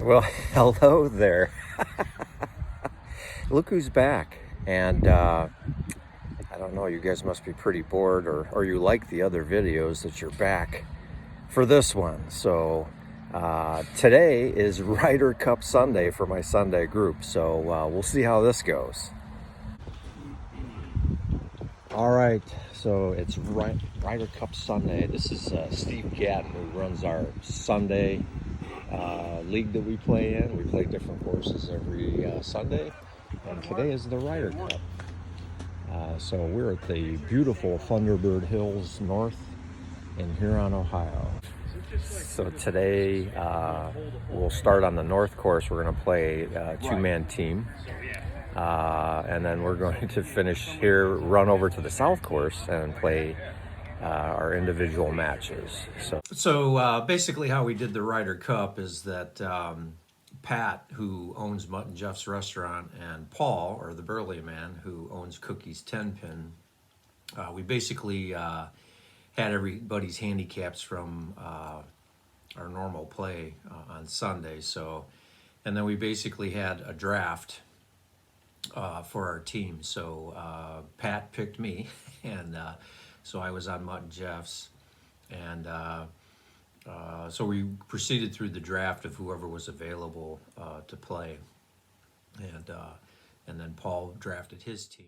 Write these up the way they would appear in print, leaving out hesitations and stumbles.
Well, hello there. Look who's back. And I don't know, you guys must be pretty bored, or you like the other videos that you're back for this one. So today is Ryder Cup Sunday for my Sunday group. So we'll see how this goes. All right, so it's Ryder Cup Sunday. This is Steve Gatton, who runs our Sunday league that we play in. We play different courses every Sunday, and today is the Ryder Cup. So we're at the beautiful Thunderbird Hills North in Huron, Ohio. So today we'll start on the north course. We're going to play a two-man team. And then we're going to finish here, run over to the south course and play our individual matches. So basically how we did the Ryder Cup is that Pat, who owns Mutt and Jeff's restaurant, and Paul, or the Burley Man, who owns Cookie's 10-pin, we basically had everybody's handicaps from our normal play on Sunday. So, and then we basically had a draft for our team. So Pat picked me, and so I was on Mutt and Jeff's, and so we proceeded through the draft of whoever was available to play, and then Paul drafted his team.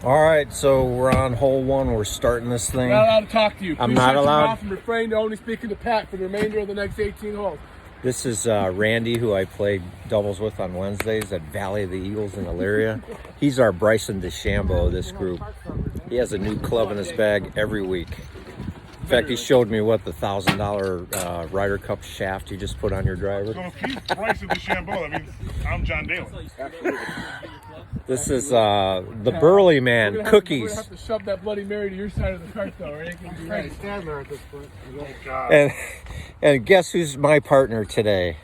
All right, so we're on hole one. We're starting this thing. I'm not allowed to talk to you. I'm not allowed. Off and refrain to only speaking to Pat for the remainder of the next 18 holes. This is Randy, who I played doubles with on Wednesdays at Valley of the Eagles in Elyria. He's our Bryson DeChambeau of this group. He has a new club in his bag every week. In fact, he showed me what the $1,000 Ryder Cup shaft you just put on your driver. So if he's Bryson DeChambeau, that means I'm John Daly. This is the Burley Man, Cookies. We're gonna have to shove that Bloody Mary to your side of the cart, though, right? Right. Stand there at this point. Oh, God. And guess who's my partner today?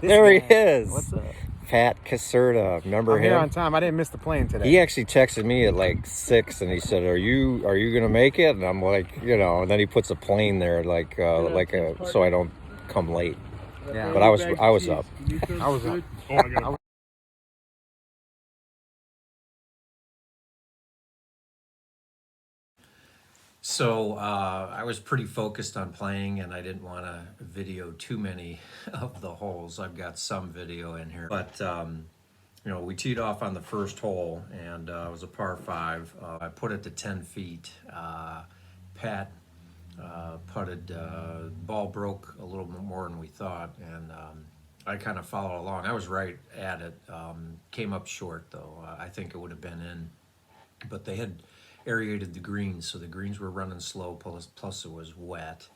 There he is. What's up? Pat Caserta. Remember I'm him? here on time. I didn't miss the plane today. He actually texted me at like 6, and he said, "Are you gonna make it?" And I'm like, and then he puts a plane there, so I don't come late. Yeah. But I was up. I was up. Oh, I got it. So I was pretty focused on playing, and I didn't want to video too many of the holes. I've got some video in here, but we teed off on the first hole, and it was a par 5. I put it to 10 feet. Pat putted. Ball broke a little bit more than we thought, and I kind of followed along. I was right at it. Came up short, though. I think it would have been in, but they had aerated the greens, so the greens were running slow, plus it was wet.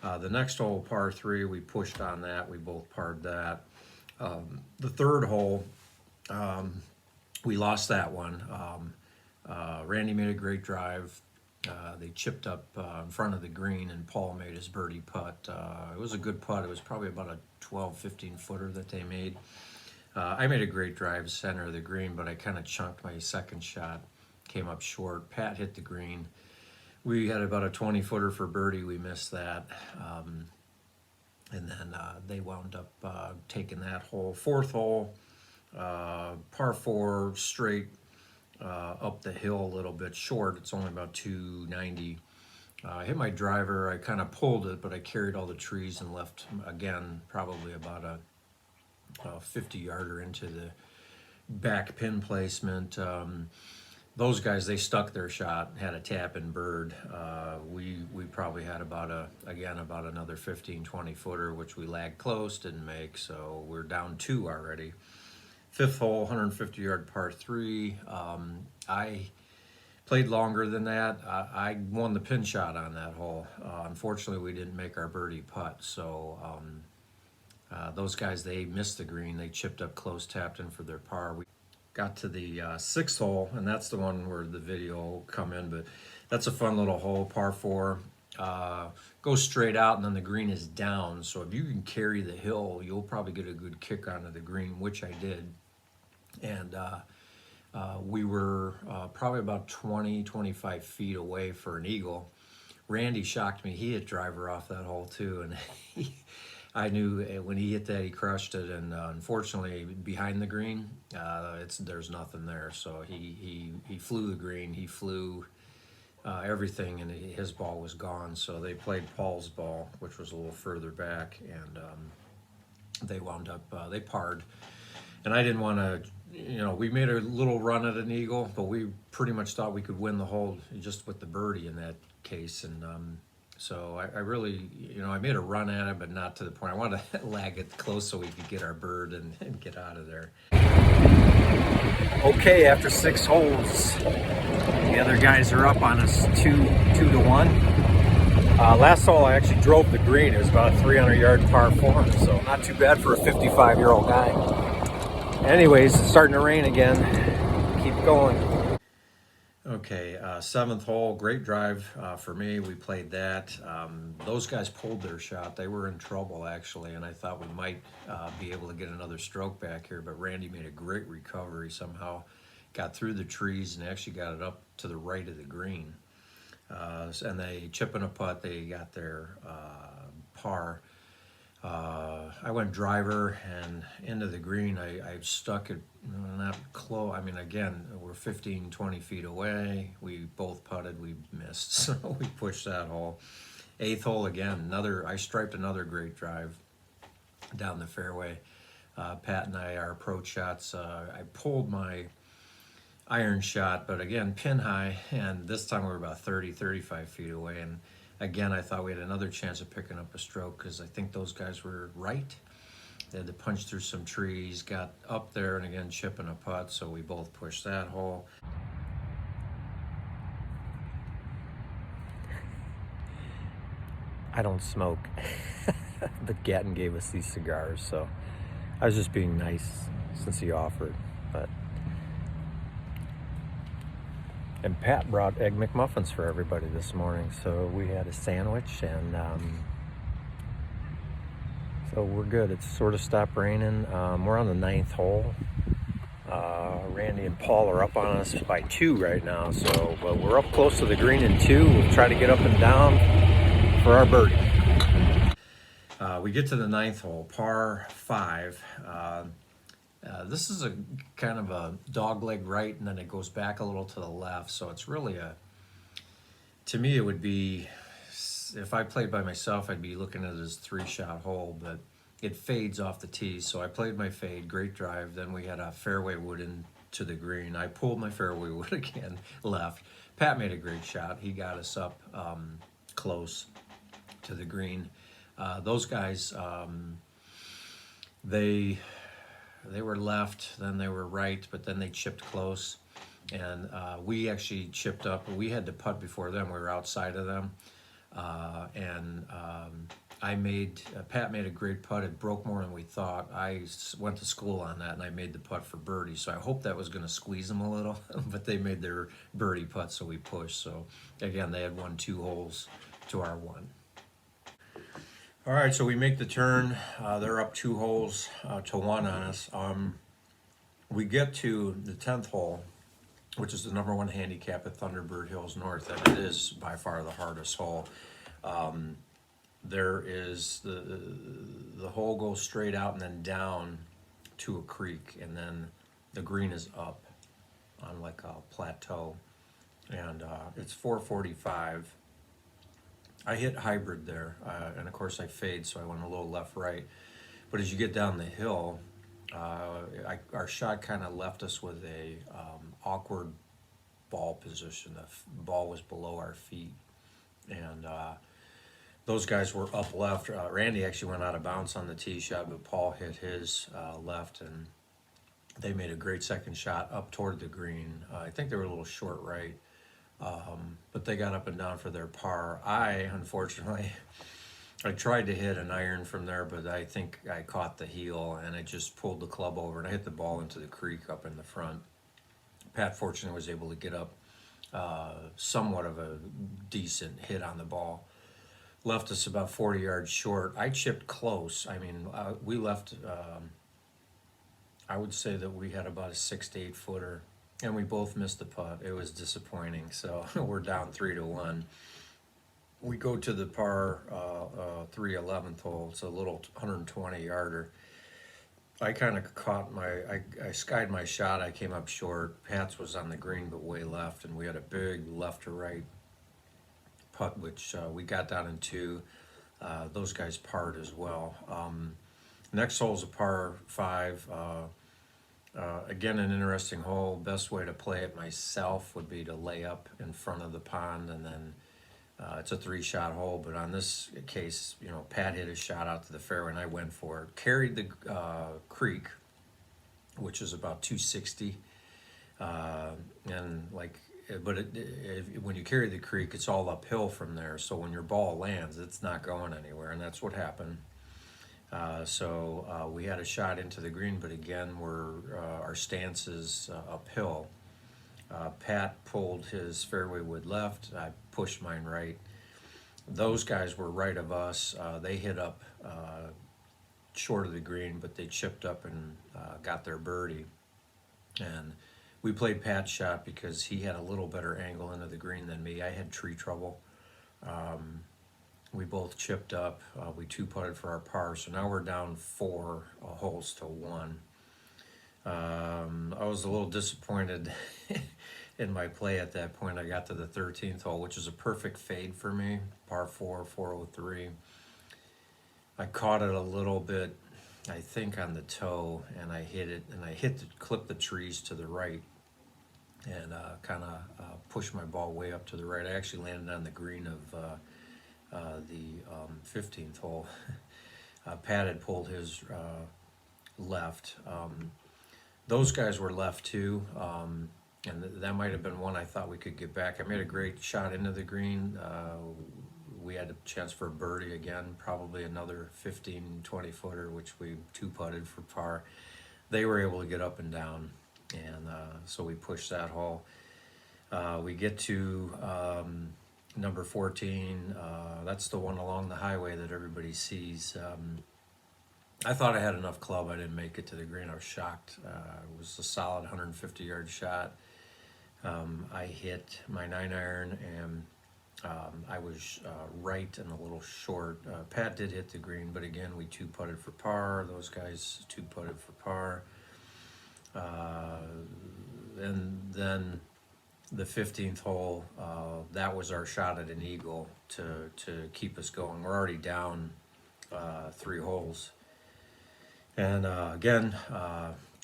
The next hole, par 3, we pushed on that. We both parred that. The third hole, we lost that one. Randy made a great drive. They chipped up in front of the green, and Paul made his birdie putt. It was a good putt. It was probably about a 12, 15 footer that they made. I made a great drive center of the green, but I kind of chunked my second shot. Came up short. Pat hit the green. We had about a 20 footer for birdie. We missed that. And then they wound up taking that hole. Fourth hole, par 4, straight up the hill a little bit short. It's only about 290. I hit my driver. I kind of pulled it, but I carried all the trees and left, again, probably about a 50-yarder into the back pin placement. Those guys, they stuck their shot, had a tap-in bird. We probably had about another 15, 20 footer, which we lagged close, didn't make, so we're down 2 already. Fifth hole, 150-yard par 3. I played longer than that. I won the pin shot on that hole. Unfortunately, we didn't make our birdie putt, so those guys, they missed the green. They chipped up close, tapped in for their par. We got to the 6th hole, and that's the one where the video will come in, but that's a fun little hole, par 4. Goes straight out, and then the green is down, so if you can carry the hill, you'll probably get a good kick onto the green, which I did. And We were probably about 20, 25 feet away for an eagle. Randy shocked me. He hit driver off that hole too, and I knew when he hit that he crushed it. And unfortunately, behind the green, there's nothing there. So he flew the green. He flew everything, and his ball was gone. So they played Paul's ball, which was a little further back, and they wound up they parred. And I didn't want to, we made a little run at an eagle, but we pretty much thought we could win the hole just with the birdie in that case. And so I really, I made a run at it, but not to the point. I wanted to lag it close so we could get our bird and get out of there. Okay, after 6 holes, the other guys are up on us 2-1. Last hole I actually drove the green. It was about a 300-yard par 4, so not too bad for a 55-year-old guy. Anyways, it's starting to rain again. Keep going. Okay, 7th hole, great drive for me. We played that. Those guys pulled their shot. They were in trouble, actually, and I thought we might be able to get another stroke back here, but Randy made a great recovery somehow, got through the trees and actually got it up to the right of the green. And they chip in a putt. They got their par. I went driver and into the green. I stuck it not close. I mean, again, we're 15, 20 feet away. We both putted. We missed, so we pushed that hole. 8th hole again. I striped another great drive down the fairway. Pat and our approach shots. I pulled my iron shot, but again, pin high, and this time we were about 30, 35 feet away. And again, I thought we had another chance of picking up a stroke because I think those guys were right. They had to punch through some trees, got up there, and again, chipping a putt, so we both pushed that hole. I don't smoke, but Gatton gave us these cigars, so I was just being nice since he offered. And Pat brought Egg McMuffins for everybody this morning, so we had a sandwich, and so we're good. It's sort of stopped raining. We're on the 9th hole. Randy and Paul are up on us by 2 right now, but we're up close to the green in 2. We'll try to get up and down for our birdie. We get to the 9th hole, par 5. This is a kind of a dogleg right, and then it goes back a little to the left. So it's really to me, it would be, if I played by myself, I'd be looking at it as a 3-shot hole, but it fades off the tee. So I played my fade, great drive. Then we had a fairway wood into the green. I pulled my fairway wood again, left. Pat made a great shot. He got us up close to the green. Those guys, they were left, then they were right, but then they chipped close. And we actually chipped up. We had to putt before them. We were outside of them. Pat made a great putt. It broke more than we thought. I went to school on that, and I made the putt for birdie. So I hoped that was going to squeeze them a little, but they made their birdie putt, so we pushed. So again, they had won 2 holes to our 1. All right, so we make the turn. They're up 2 holes to 1 on us. We get to the 10th hole, which is the number 1 handicap at Thunderbird Hills North, and it is by far the hardest hole. There is the hole goes straight out and then down to a creek, and then the green is up on like a plateau, and it's 445. I hit hybrid there, and of course I fade, so I went a little left-right. But as you get down the hill, our shot kind of left us with a awkward ball position. The ball was below our feet, and those guys were up left. Randy actually went out of bounds on the tee shot, but Paul hit his left, and they made a great second shot up toward the green. I think they were a little short right. But they got up and down for their par. Unfortunately, I tried to hit an iron from there, but I think I caught the heel, and I just pulled the club over, and I hit the ball into the creek up in the front. Pat, fortunately, was able to get up somewhat of a decent hit on the ball. Left us about 40 yards short. I chipped close. I mean, we left, I would say that we had about a 6 to 8 footer and we both missed the putt. It was disappointing. So we're down 3-1. We go to the par 3/11th hole. It's a little 120 yarder. I kind of caught I skied my shot. I came up short. Pat's was on the green but way left, and we had a big left to right putt, which we got down in 2. Those guys parred as well. Next hole's a par 5. Again, an interesting hole. Best way to play it myself would be to lay up in front of the pond, and then it's a 3-shot hole. But on this case, you know, Pat hit a shot out to the fairway, and I went for it. Carried the creek, which is about 260, and like, but when you carry the creek, it's all uphill from there. So when your ball lands, it's not going anywhere, and that's what happened. So we had a shot into the green, but again, our stance is uphill. Pat pulled his fairway wood left. I pushed mine right. Those guys were right of us. They hit up short of the green, but they chipped up and got their birdie. And we played Pat's shot because he had a little better angle into the green than me. I had tree trouble. We both chipped up. We 2-putted for our par, so now we're down 4 holes to 1. I was a little disappointed in my play at that point. I got to the 13th hole, which is a perfect fade for me, par 4, 403. I caught it a little bit, I think, on the toe, and I hit it, and I clipped the trees to the right, and kind of pushed my ball way up to the right. I actually landed on the green of the 15th hole. Pat had pulled his left. Those guys were left too, and that might have been one I thought we could get back. I made a great shot into the green. We had a chance for a birdie again, probably another 15, 20 footer, which we 2-putted for par. They were able to get up and down, and so we pushed that hole. We get to number 14. That's the one along the highway that everybody sees. I thought I had enough club. I didn't make it to the green. I was shocked. It was a solid 150-yard shot. I hit my 9-iron, and I was right and a little short. Pat did hit the green, but again, we 2-putted for par. Those guys 2-putted for par. And then the 15th hole, that was our shot at an eagle to keep us going. We're already down 3 holes. And again,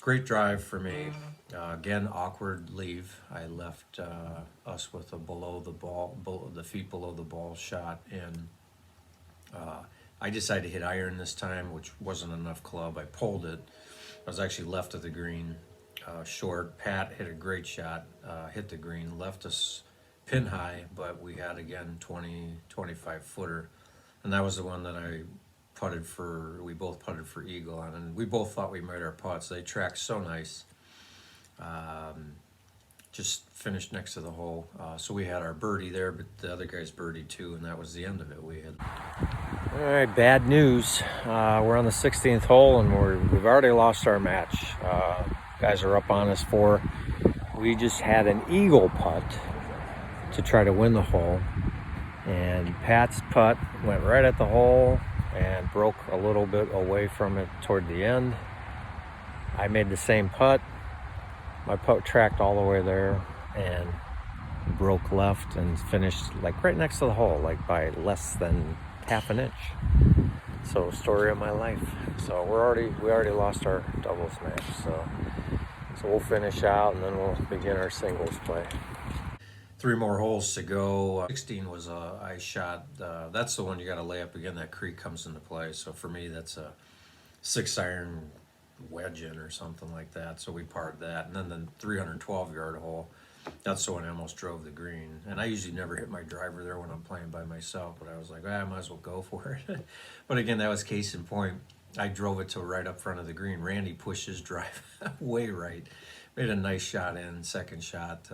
great drive for me. Again, awkward leave. I left us with a the feet below the ball shot, and I decided to hit iron this time, which wasn't enough club. I pulled it. I was actually left of the green, short. Pat hit a great shot, hit the green, left us pin high, but we had again 25 footer, and that was the one that we both putted for eagle on, and we both thought we made our putts. They tracked so nice. Just finished next to the hole. So we had our birdie there, but the other guy's birdie too, and that was the end of it. All right, bad news. We're on the 16th hole, and we've already lost our match. Guys are up on us 4. We just had an eagle putt to try to win the hole, and Pat's putt went right at the hole and broke a little bit away from it toward the end. I made the same putt. My putt tracked all the way there and broke left and finished like right next to the hole, like by less than half an inch. So story of my life. So we already lost our doubles match. So we'll finish out, and then we'll begin our singles play. 3 more holes to go. 16 was I shot. That's the one you got to lay up again. That creek comes into play. So for me, that's a 6-iron wedge in or something like that. So we parred that, and then the 312-yard hole. That's the one I almost drove the green. And I usually never hit my driver there when I'm playing by myself, but I was like, I might as well go for it. But again, that was case in point. I drove it to right up front of the green. Randy pushed his drive way right. Made a nice shot in. Second shot.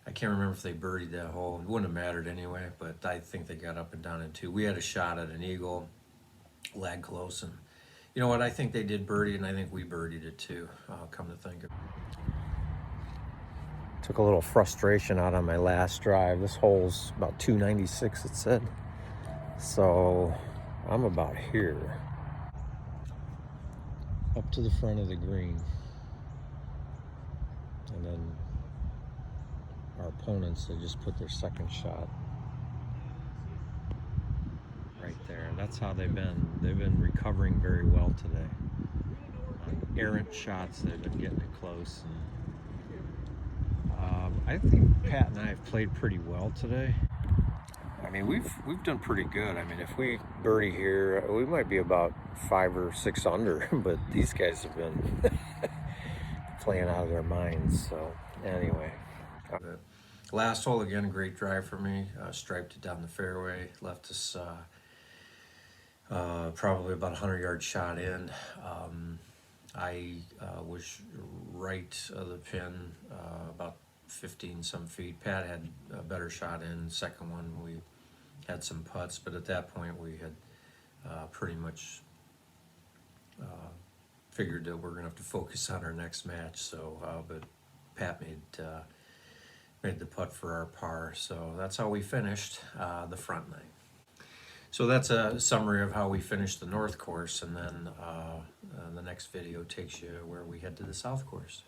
I can't remember if they birdied that hole. It wouldn't have mattered anyway, but I think they got up and down in 2. We had a shot at an eagle, lag close, and You know what? I think they did birdie, and I think we birdied it too. Come to think of it. Took a little frustration out on my last drive. This hole's about 296, it said. So I'm about here. Up to the front of the green. And then our opponents, they just put their second shot right there. That's how they've been recovering very well today. On errant shots, they've been getting it close. And, I think Pat and I have played pretty well today. I mean, we've done pretty good. I mean, if we birdie here, we might be about 5 or 6 under. But these guys have been playing out of their minds. So anyway. Last hole again, great drive for me. Striped it down the fairway, left us probably about 100-yard shot in. I was right of the pin, about 15 some feet. Pat had a better shot in. Second one, we had some putts, but at that point we had pretty much figured that we're gonna have to focus on our next match. So, but Pat made the putt for our par. So that's how we finished the front nine. So that's a summary of how we finished the north course, and then the next video takes you where we head to the south course.